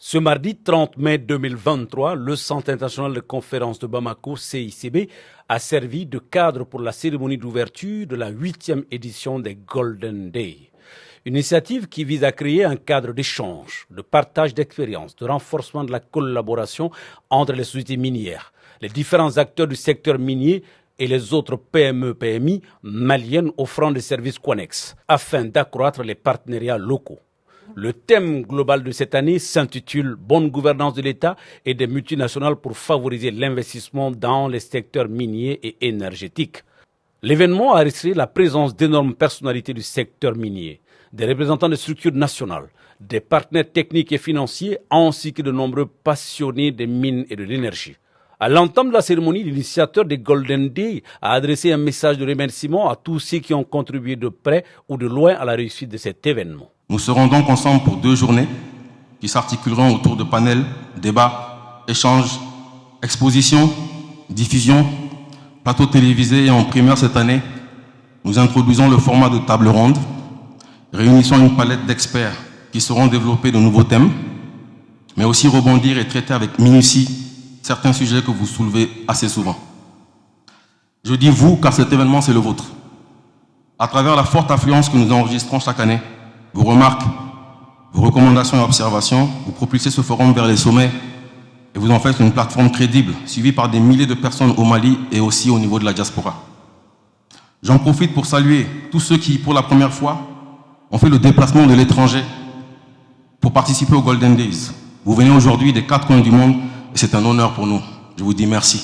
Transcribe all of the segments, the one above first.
Ce mardi 30 mai 2023, le Centre international de conférence de Bamako, CICB, a servi de cadre pour la cérémonie d'ouverture de la 8e édition des Golden Days. Une initiative qui vise à créer un cadre d'échange, de partage d'expériences, de renforcement de la collaboration entre les sociétés minières, les différents acteurs du secteur minier et les autres PME-PMI maliennes offrant des services connexes, afin d'accroître les partenariats locaux. Le thème global de cette année s'intitule « Bonne gouvernance de l'État et des multinationales pour favoriser l'investissement dans les secteurs miniers et énergétiques ». L'événement a registré la présence d'énormes personnalités du secteur minier, des représentants de structures nationales, des partenaires techniques et financiers, ainsi que de nombreux passionnés des mines et de l'énergie. À l'entame de la cérémonie, l'initiateur des Golden Days a adressé un message de remerciement à tous ceux qui ont contribué de près ou de loin à la réussite de cet événement. Nous serons donc ensemble pour 2 journées qui s'articuleront autour de panels, débats, échanges, expositions, diffusions, plateaux télévisés et en primeur cette année. Nous introduisons le format de table ronde, réunissant une palette d'experts qui sauront développer de nouveaux thèmes, mais aussi rebondir et traiter avec minutie certains sujets que vous soulevez assez souvent. Je dis vous car cet événement c'est le vôtre. À travers la forte affluence que nous enregistrons chaque année, vos remarques, vos recommandations et observations, vous propulsez ce forum vers les sommets et vous en faites une plateforme crédible, suivie par des milliers de personnes au Mali et aussi au niveau de la diaspora. J'en profite pour saluer tous ceux qui, pour la première fois, ont fait le déplacement de l'étranger pour participer aux Golden Days. Vous venez aujourd'hui des 4 coins du monde et c'est un honneur pour nous. Je vous dis merci.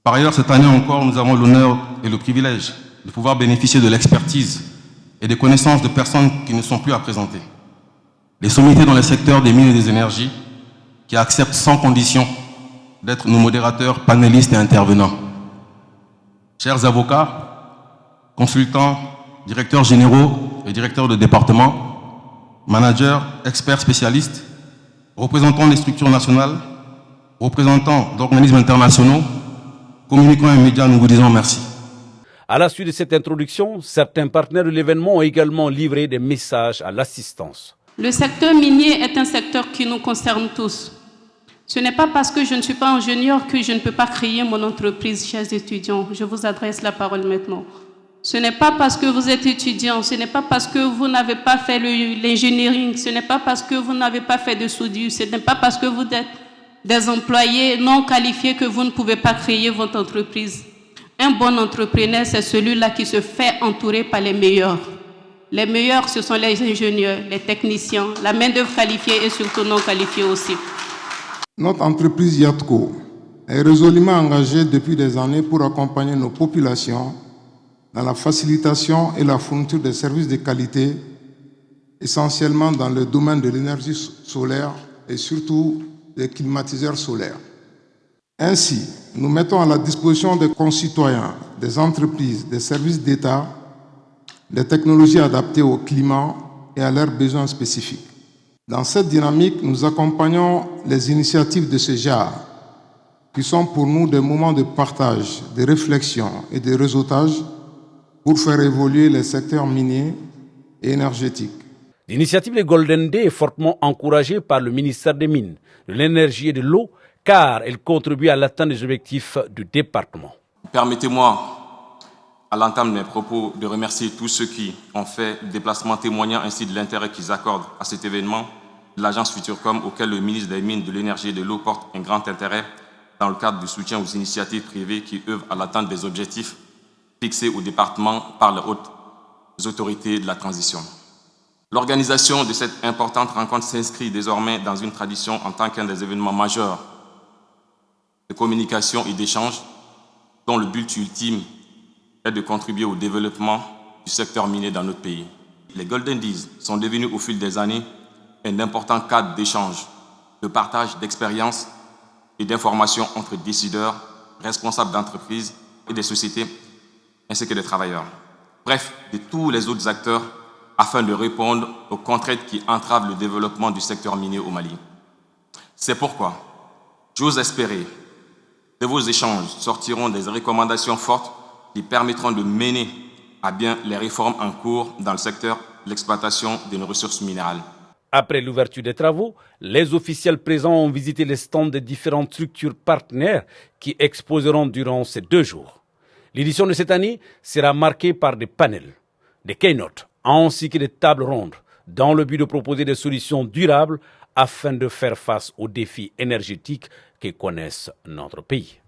Par ailleurs, cette année encore, nous avons l'honneur et le privilège de pouvoir bénéficier de l'expertise et des connaissances de personnes qui ne sont plus à présenter. Les sommités dans les secteurs des mines et des énergies qui acceptent sans condition d'être nos modérateurs, panélistes et intervenants. Chers avocats, consultants, directeurs généraux et directeurs de département, managers, experts spécialistes, représentants des structures nationales, représentants d'organismes internationaux, communicants et médias, nous vous disons merci. À la suite de cette introduction, certains partenaires de l'événement ont également livré des messages à l'assistance. Le secteur minier est un secteur qui nous concerne tous. Ce n'est pas parce que je ne suis pas ingénieur que je ne peux pas créer mon entreprise, chers étudiants. Je vous adresse la parole maintenant. Ce n'est pas parce que vous êtes étudiant, ce n'est pas parce que vous n'avez pas fait l'ingénierie, ce n'est pas parce que vous n'avez pas fait de soudure, ce n'est pas parce que vous êtes des employés non qualifiés que vous ne pouvez pas créer votre entreprise. Un bon entrepreneur, c'est celui-là qui se fait entourer par les meilleurs. Les meilleurs, ce sont les ingénieurs, les techniciens, la main-d'œuvre qualifiée et surtout non qualifiée aussi. Notre entreprise Yatco est résolument engagée depuis des années pour accompagner nos populations dans la facilitation et la fourniture de services de qualité, essentiellement dans le domaine de l'énergie solaire et surtout des climatiseurs solaires. Ainsi, nous mettons à la disposition des concitoyens, des entreprises, des services d'État, des technologies adaptées au climat et à leurs besoins spécifiques. Dans cette dynamique, nous accompagnons les initiatives de ce genre, qui sont pour nous des moments de partage, de réflexion et de réseautage pour faire évoluer les secteurs miniers et énergétiques. L'initiative des Golden Days est fortement encouragée par le ministère des Mines, de l'Énergie et de l'Eau, car elle contribue à l'atteinte des objectifs du département. Permettez-moi, à l'entame de mes propos, de remercier tous ceux qui ont fait le déplacement témoignant ainsi de l'intérêt qu'ils accordent à cet événement, de l'agence Futurcom, auquel le ministre des Mines, de l'Énergie et de l'Eau porte un grand intérêt dans le cadre du soutien aux initiatives privées qui œuvrent à l'atteinte des objectifs fixés au département par les hautes autorités de la transition. L'organisation de cette importante rencontre s'inscrit désormais dans une tradition en tant qu'un des événements majeurs de communication et d'échange dont le but ultime est de contribuer au développement du secteur minier dans notre pays. Les Golden Days sont devenus au fil des années un important cadre d'échange, de partage d'expériences et d'informations entre décideurs, responsables d'entreprises et des sociétés, ainsi que des travailleurs. Bref, de tous les autres acteurs afin de répondre aux contraintes qui entravent le développement du secteur minier au Mali. C'est pourquoi j'ose espérer de vos échanges sortiront des recommandations fortes qui permettront de mener à bien les réformes en cours dans le secteur de l'exploitation de nos ressources minérales. Après l'ouverture des travaux, les officiels présents ont visité les stands des différentes structures partenaires qui exposeront durant ces 2 jours. L'édition de cette année sera marquée par des panels, des keynotes ainsi que des tables rondes dans le but de proposer des solutions durables afin de faire face aux défis énergétiques que connaissent notre pays.